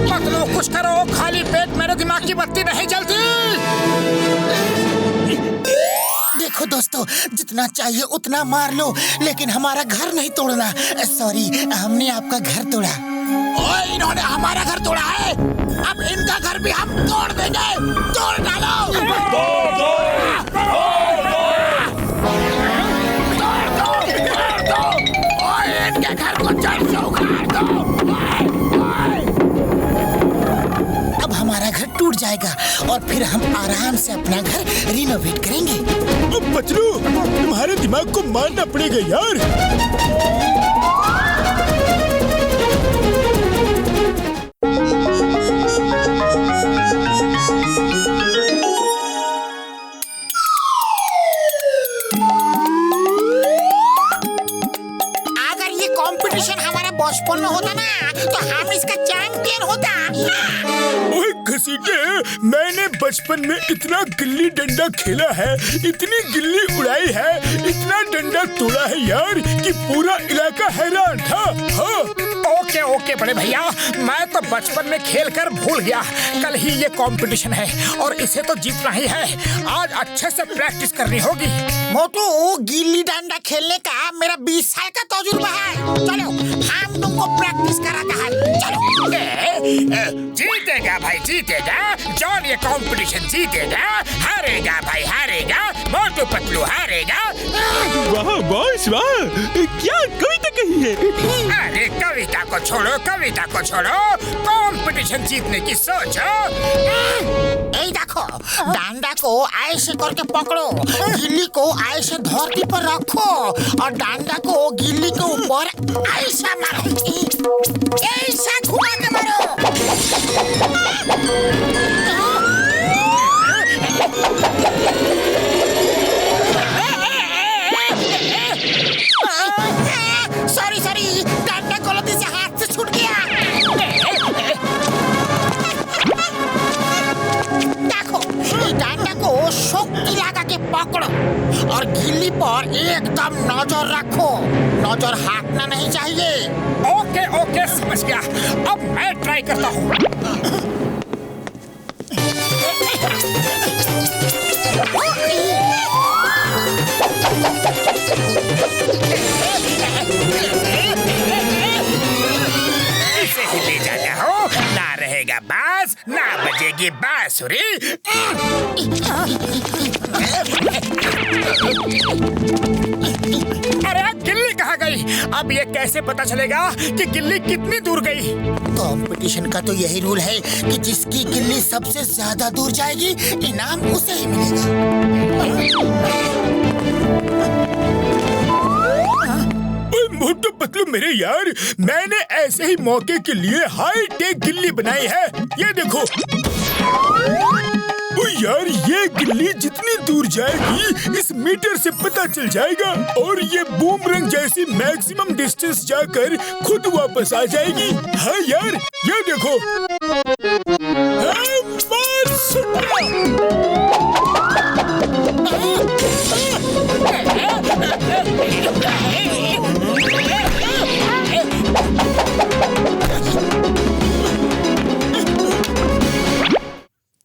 पतलू कुछ करो, खाली पेट मेरे दिमाग की बत्ती नहीं जलती। देखो दोस्तों, जितना चाहिए उतना मार लो, लेकिन हमारा घर नहीं तोड़ना। सॉरी, हमने आपका घर तोड़ा। ओए, इन्होंने हमारा घर तोड़ा है, अब इनका घर भी हम तोड़ देंगे। तोड़ डालो। ओए, इनके घर को जड़ से उखाड़ दो। अब हमारा घर टूट जाएगा और फिर हम आराम से अपना घर रिनोवेट करेंगे। पतलू, तुम्हारे दिमाग को मारना पड़ेगा यार। अगर ये कंपटीशन हमारे बचपन में होता ना तो हम इसका चैंपियन होता। ओए घसीटे, मैंने बचपन में इतना गिल्ली डंडा खेला है, इतनी गिल्ली उड़ाई है, इतना डंडा तोड़ा है यार कि पूरा इलाका हैरान था। हाँ। ओके ओके बड़े भैया, मैं तो बचपन में खेल कर भूल गया। कल ही ये कंपटीशन है और इसे तो जीतना ही है। आज अच्छे से प्रैक्टिस करनी होगी। मोटू, गिल्ली डंडा खेलने का मेरा 20 साल का तजुर्बा है। चलो, हम तुमको प्रैक्टिस कराता है। चलो। जीतेगा भाई, जीतेगा। जॉन ये कंपटीशन जीतेगा। हारेगा भाई, हारेगा। मोटू पतलू हारेगा। वाह बॉस, वाह, क्या कविता कही है। अरे कविता को छोड़ो, कविता को छोड़ो, कंपटीशन जीतने की सोचो। ए देखो, डंडा को ऐसे करके पकड़ो, गिल्ली को ऐसे धरती पर रखो और डंडा को गिल्ली के ऊपर ऐसा मारो, ऐसा घुमा के मारो। सॉरी सॉरी, डंडा गलती से हाथ से छूट गया। देखो, डंडा को शक्ति लगा के पकड़ो और गिल्ली पर एकदम नजर रखो। नजर हटना नहीं चाहिए। ओके ओके, समझ गया। अब मैं ट्राई करता हूँ। इसे ही ले जाता हूँ, ना रहेगा बांस, ना बजेगी बांसुरी। अरे गिल्ली कहाँ गई? अब ये कैसे पता चलेगा कि गिल्ली कितनी दूर गई? कंपटीशन का तो यही रूल है कि जिसकी गिल्ली सबसे ज्यादा दूर जाएगी, इनाम उसे ही मिलेगा। मोटू पतलू मेरे यार, मैंने ऐसे ही मौके के लिए हाई टेक गिल्ली बनाई है। ये देखो। ओ यार, ये गिल्ली जितनी दूर जाएगी इस मीटर से पता चल जाएगा और ये बूमरंग जैसी मैक्सिमम डिस्टेंस जाकर खुद वापस आ जाएगी। हाँ यार, ये देखो।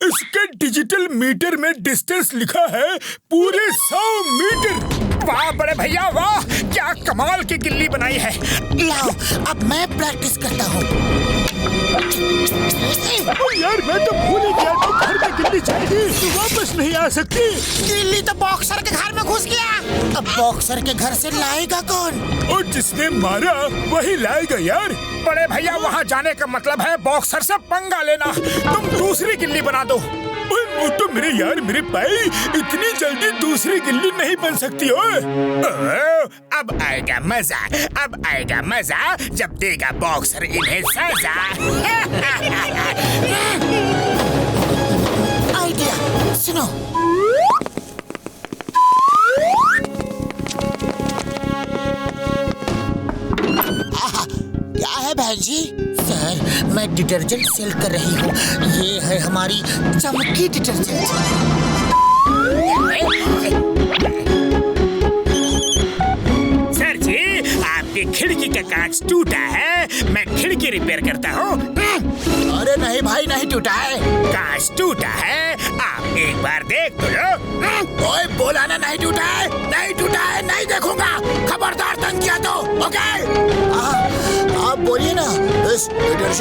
इसके डिजिटल मीटर में डिस्टेंस लिखा है पूरे 100 मीटर। वाह बड़े भैया, वाह, क्या कमाल की गिल्ली बनाई है। लाओ, अब मैं प्रैक्टिस करता हूँ। यार, मैं तो भूल ही गया कि घर में गिल्ली जाएगी, वापस नहीं आ सकती। गिल्ली तो बॉक्सर के घर में घुस गया। अब बॉक्सर के घर से लाएगा कौन? और जिसने मारा वही लाएगा यार। बड़े भैया, वहाँ जाने का मतलब है बॉक्सर से पंगा लेना। तुम दूसरी गिल्ली बना दो। मोटू मेरे यार, मेरे भाई, इतनी जल्दी दूसरी गिल्ली नहीं बन सकती हो। अब आएगा मजा, अब आएगा मजा जब देगा बॉक्सर इन्हें सजा। आइडिया सुनो। क्या है बहन जी? सर, मैं डिटर्जेंट सेल कर रही हूँ। ये है हमारी चमकी डिटर्जेंट। सर जी, ये खिड़की का कांच टूटा है, मैं खिड़की रिपेयर करता हूँ। अरे नहीं भाई, नहीं टूटा है। कांच टूटा है, आप एक बार देख तो लो। ओए बोला ना नहीं टूटा है, नहीं टूटा है, नहीं देखूंगा। खबरदार तंग किया तो, ओके? आप बोलिए ना, बस मैडम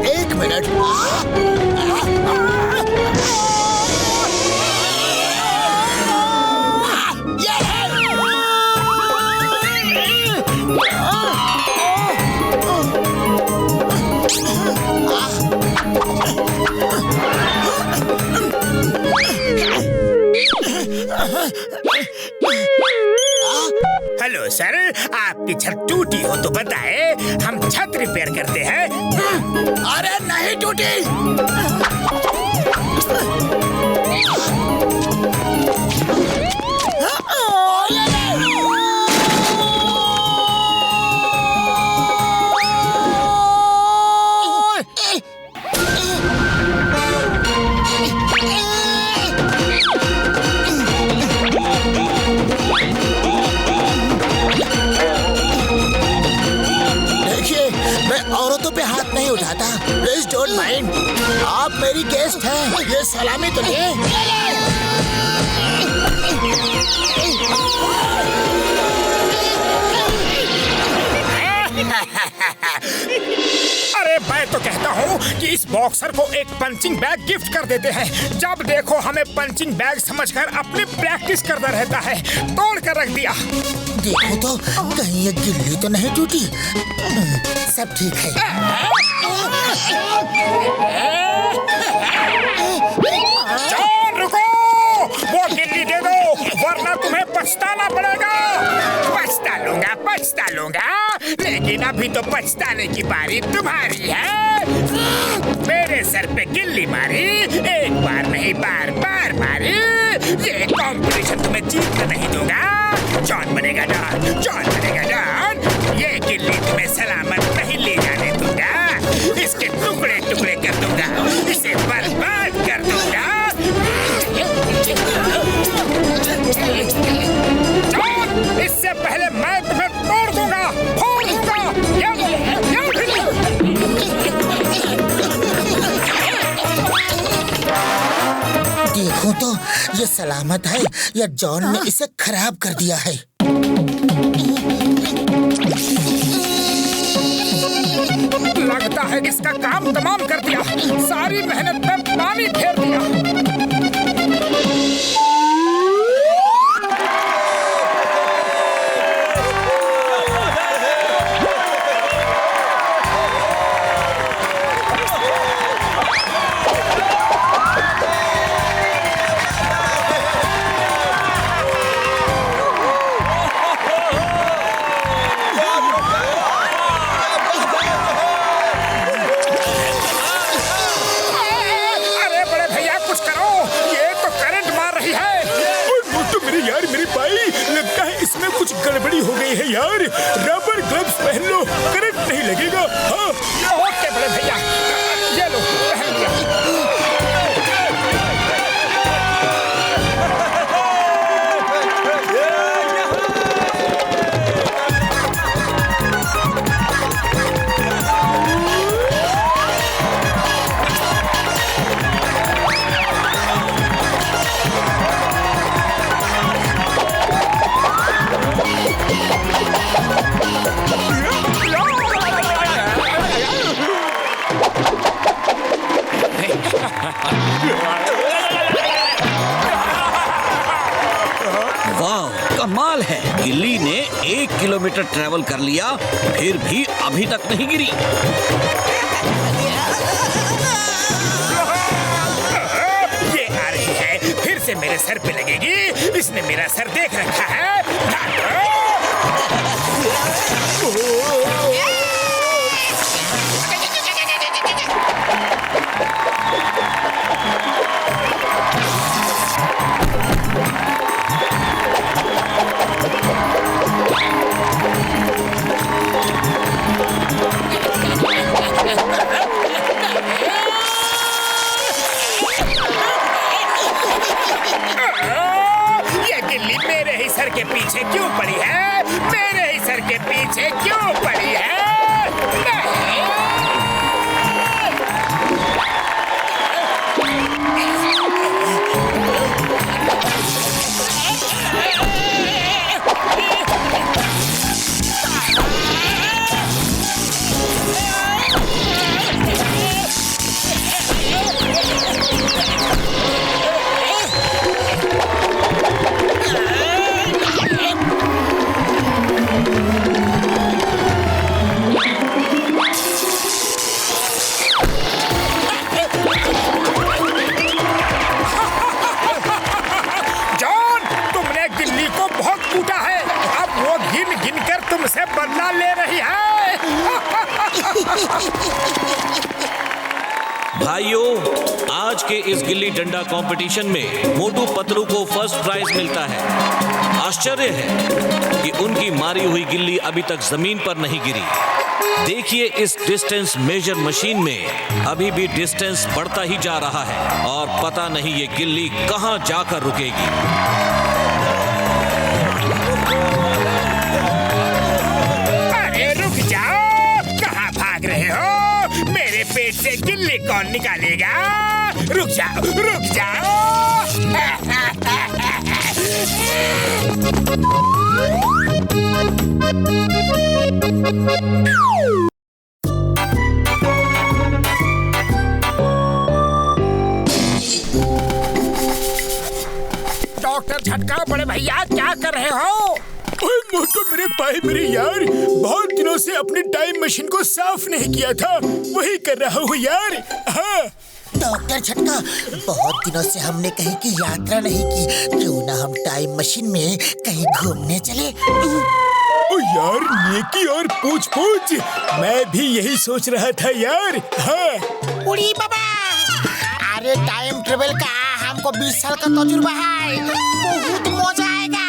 एक मिनट। हेलो सर, आपकी छत टूटी हो तो बताए, हम छत रिपेयर करते हैं। अरे नहीं टूटी। औरतों पे हाथ नहीं उठाता, प्लीज डोंट माइंड। आप मेरी गेस्ट हैं, ये सलामी तो नहीं। अरे मैं तो कहता हूँ कि इस बॉक्सर को एक पंचिंग बैग गिफ्ट कर देते हैं। जब देखो हमें पंचिंग बैग समझकर अपनी प्रैक्टिस करता रहता है। तोड़ कर रख दिया। देखो तो कहीं ये गिल्ली तो नहीं टूटी। सब ठीक है। जॉन रुको, वो गिल्ली दे दो वरना तुम्हें पछताना पड़ेगा। पछता लूंगा, लेकिन अभी तो पछताने की बारी तुम्हारी है। मेरे सर पे गिल्ली मारी, एक बार नहीं बार बार मारी। ये कॉम्पिटिशन तुम्हें जीतने नहीं दूंगा। जॉन बनेगा डॉन, जॉन बनेगा डॉन। ये गिल्ली तुम्हें सलामत नहीं ले जाने दूंगा। इसके टुकड़े टुकड़े कर दूंगा, इसे बर्बाद कर दूंगा। जॉन, इससे पहले मैं तुम्हें तोड़ दूंगा, फोड़ दूंगा। देखो तो ये सलामत है या जॉन ने इसे खराब कर दिया है। लगता है इसका काम तमाम कर दिया। सारी मेहनत में पानी फेर दिया। गड़बड़ी हो गई है यार। रबर ग्लव्स पहन लो, करंट नहीं लगेगा। हाँ ओके बड़े भैया, ये लो पहन लिया। वाह, कमाल है। गिल्ली ने 1 किलोमीटर ट्रैवल कर लिया, फिर भी अभी तक नहीं गिरी। ये आ रही है, फिर से मेरे सर पे लगेगी। इसने मेरा सर देख रखा है। भाइयों, आज के इस गिल्ली डंडा कंपटीशन में मोटू पतलू को फर्स्ट प्राइज मिलता है। आश्चर्य है कि उनकी मारी हुई गिल्ली अभी तक जमीन पर नहीं गिरी। देखिए, इस डिस्टेंस मेजर मशीन में अभी भी डिस्टेंस बढ़ता ही जा रहा है और पता नहीं ये गिल्ली कहां जाकर रुकेगी। अरे रुक जाओ, कहां भाग रहे हो? मेरे पेट से गिल्ली कौन निकालेगा? रुक जाओ, रुक जाओ। डॉक्टर झटका, बड़े भैया क्या कर रहे हो? ओए मोटू, मेरे पाए मेरे यार, बहुत दिनों से अपनी टाइम मशीन को साफ नहीं किया था, वही कर रहा हूँ यार। हाँ डॉक्टर झटका, बहुत दिनों से हमने कहीं की यात्रा नहीं की, क्यों ना हम टाइम मशीन में कहीं घूमने चले? ओ यार, नेकी और पूछ पूछ, मैं भी यही सोच रहा था यार। हाँ उड़ी बाबा, अरे टाइम ट्रेवल का हमको 20 साल का तजुर्बा है, बहुत मजा आएगा।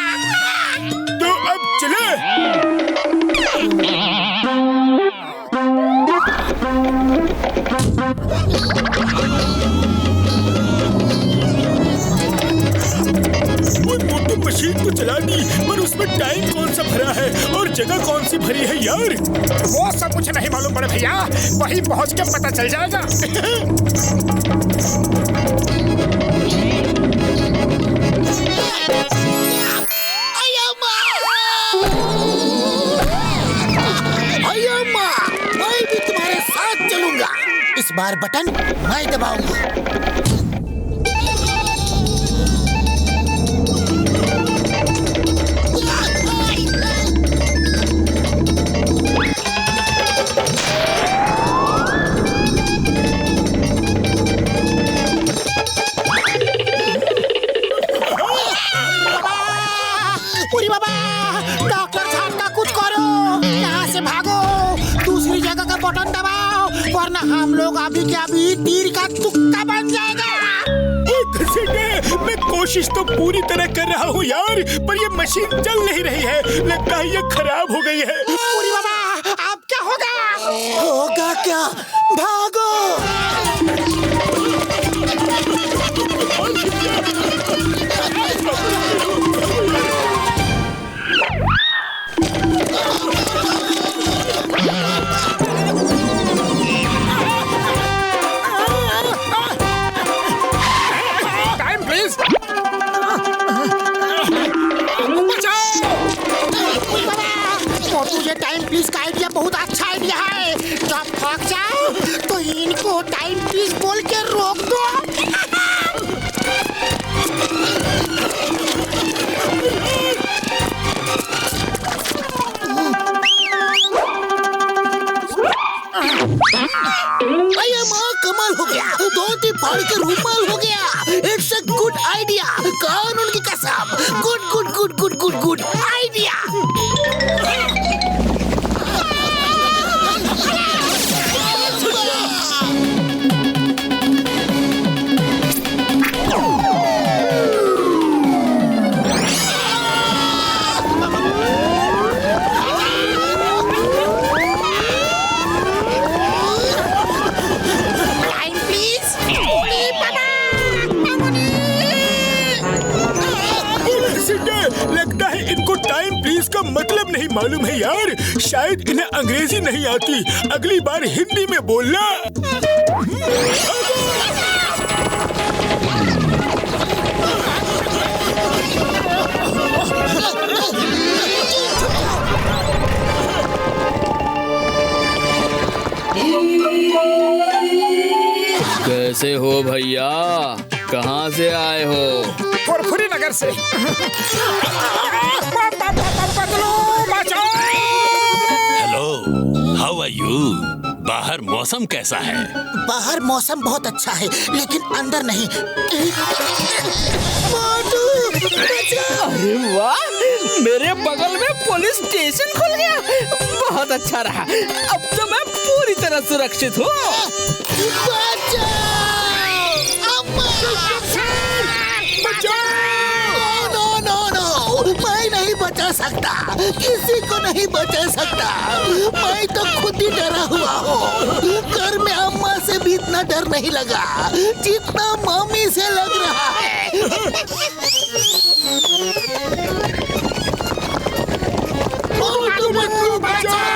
तो अब चले। मोटू मशीन तो चला दी, पर उसमें टाइम कौन सा भरा है और जगह कौन सी भरी है यार? वो सब मुझे नहीं मालूम बड़े भैया, वहीं पहुंच के पता चल जाएगा। मैं भी तुम्हारे साथ चलूंगा। इस बार बटन मैं दबाऊंगा। पूरी बाबा, डॉक्टर झटका कुछ करो, यहाँ से भागो, दूसरी जगह का बटन दबाओ, वरना हम लोग अभी के अभी तीर का तुक्का बन जाएगा। मैं कोशिश तो पूरी तरह कर रहा हूँ यार, पर ये मशीन चल नहीं रही है, लगता है ये खराब हो गई है। पूरी बाबा, अब क्या होगा? होगा क्या? भागो। Time please. मोटू, ये टाइम प्लीज का आइडिया बहुत अच्छा आइडिया है। जब भाग जाओ तो इनको टाइम प्लीज बोल के रोक दो। अरे माँ, कमाल हो गया, धोती फाड़ के रूमाल हो गया। इट्स अ गुड आइडिया, कानून की कसम, good good good good good good idea. लगता है इनको टाइम प्लीज का मतलब नहीं मालूम है यार, शायद इन्हें अंग्रेजी नहीं आती, अगली बार हिंदी में बोलना। कैसे हो भैया, कहाँ से आए हो? फुरफुरी नगर से। Hello, how are you? बाहर मौसम कैसा है? बाहर मौसम बहुत अच्छा है, लेकिन अंदर नहीं। अरे वाह, मेरे बगल में पुलिस स्टेशन खुल गया, बहुत अच्छा रहा। अब तो मैं पूरी तरह सुरक्षित हूँ। किसी को नहीं बचा सकता। मैं तो खुद ही डरा हुआ हूँ। घर में अम्मा से भी इतना डर नहीं लगा जितना मम्मी से लग रहा है। मोटू पतलू बचाओ!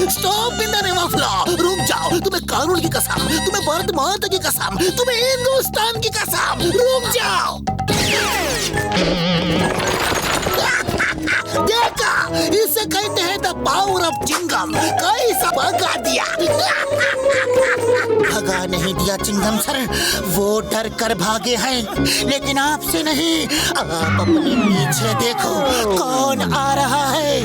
Stop in the name of law. रुक जाओ। तुम्हें कानून की कसम, तुम्हें भारत माता की कसम, तुम्हें हिंदुस्तान की कसम, रुक जाओ। देखा, इसे कहते हैं द पावर ऑफ चिंगम। कैसा भगा दिया। भगा नहीं दिया चिंगम सर, वो डर कर भागे हैं, लेकिन आपसे नहीं। आप अपने पीछे देखो कौन आ रहा है।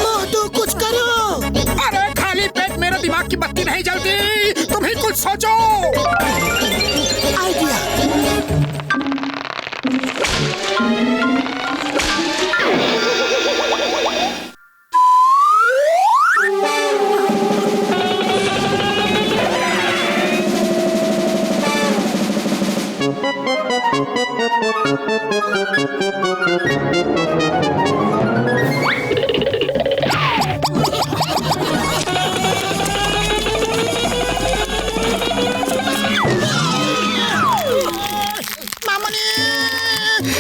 मोटू कुछ करो। अरे खाली पेट मेरे दिमाग की बत्ती नहीं जलती। तुम ही कुछ सोचो। आइडिया।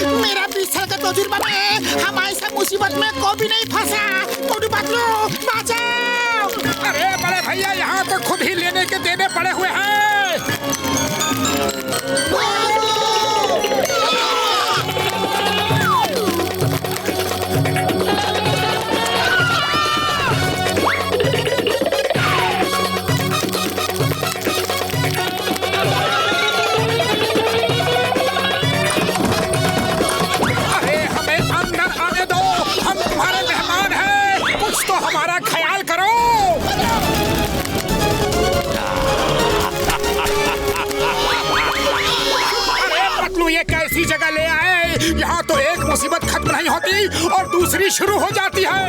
मेरा 20 साल का तजुर्बा में हम ऐसा मुसीबत में कभी नहीं फंसा। मोटू पतलू बचाओ! अरे बड़े भैया, यहाँ तो खुद ही लेने के देने पड़े हुए हैं। हमारा ख्याल करो। अरे पतलू, ये कैसी जगह ले आए। यहाँ तो एक मुसीबत खत्म नहीं होती और दूसरी शुरू हो जाती है।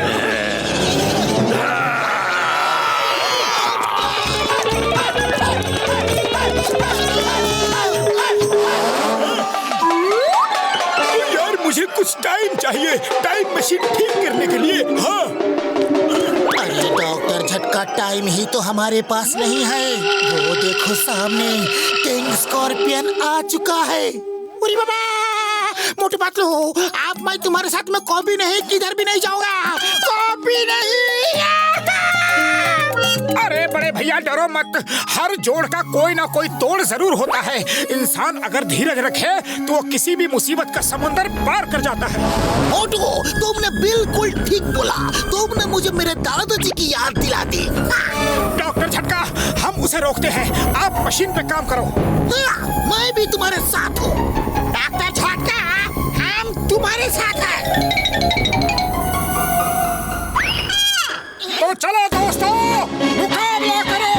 यार मुझे कुछ टाइम चाहिए, टाइम मशीन ठीक करने के लिए। हाँ। अरे डॉक्टर झटका, टाइम ही तो हमारे पास नहीं है। वो देखो सामने किंग स्कॉर्पियन आ चुका है। अरे बाबा, मोटू पतलू, आप मैं तुम्हारे साथ में कभी नहीं, किधर भी नहीं जाऊंगा, कभी नहीं। अरे बड़े भैया, डरो मत। हर जोड़ का कोई ना कोई तोड़ जरूर होता है। इंसान अगर धीरज रखे तो वो किसी भी मुसीबत का समंदर पार कर जाता है। मोटू, तुमने बिल्कुल ठीक बोला। तुमने मुझे मेरे दादाजी की याद दिला दी। डॉक्टर झटका, हम उसे रोकते हैं। आप मशीन पे काम करो। मैं भी तुम्हारे साथ हूँ। डॉक्टर झटका, हम तुम्हारे साथ हैं। तो चलो दोस्तों, मुकाबला करो।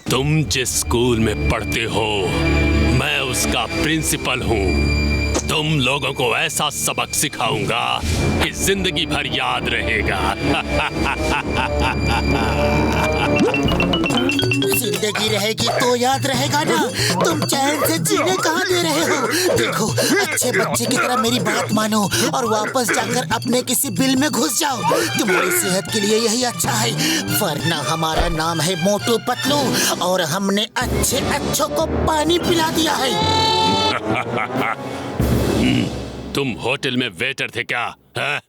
तुम जिस स्कूल में पढ़ते हो, मैं उसका प्रिंसिपल हूँ। तुम लोगों को ऐसा सबक सिखाऊंगा कि जिंदगी भर याद रहेगा। जिंदगी रहेगी तो याद रहेगा ना। तुम चैन से जीने कहाँ दे रहे हो? देखो, अच्छे बच्चे की तरह मेरी बात मानो और वापस जाकर अपने किसी बिल में घुस जाओ। तुम्हारी सेहत के लिए यही अच्छा है, वरना हमारा नाम है मोटू पतलू और हमने अच्छे अच्छों को पानी पिला दिया है। तुम होटल में वेटर थे क्या? है?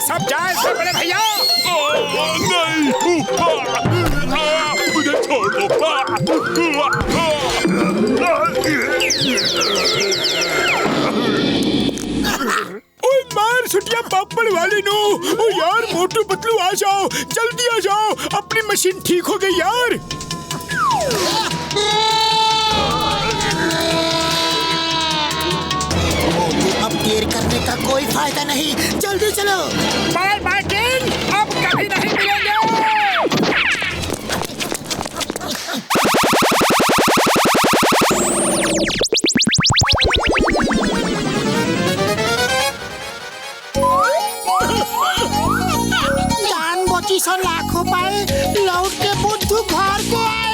सब जाए से बड़े भैया। नहीं, मुझे छोड़ दो। ओए मार सुटिया पापड़ वाली नो। ओ यार मोटू पतलू आ जाओ, जल्दी आ जाओ, अपनी मशीन ठीक हो गई यार। अब देर करने का कोई फायदा नहीं, जल्दी चलो। बाय बाय किंग, अब कभी नहीं मिलेंगे। जान बची सो लाखों पाए, लौट के बुद्धू घर को आए।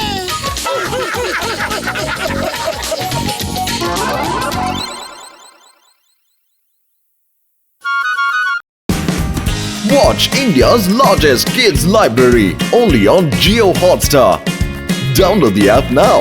Watch India's largest kids library only on Jio Hotstar. Download the app now.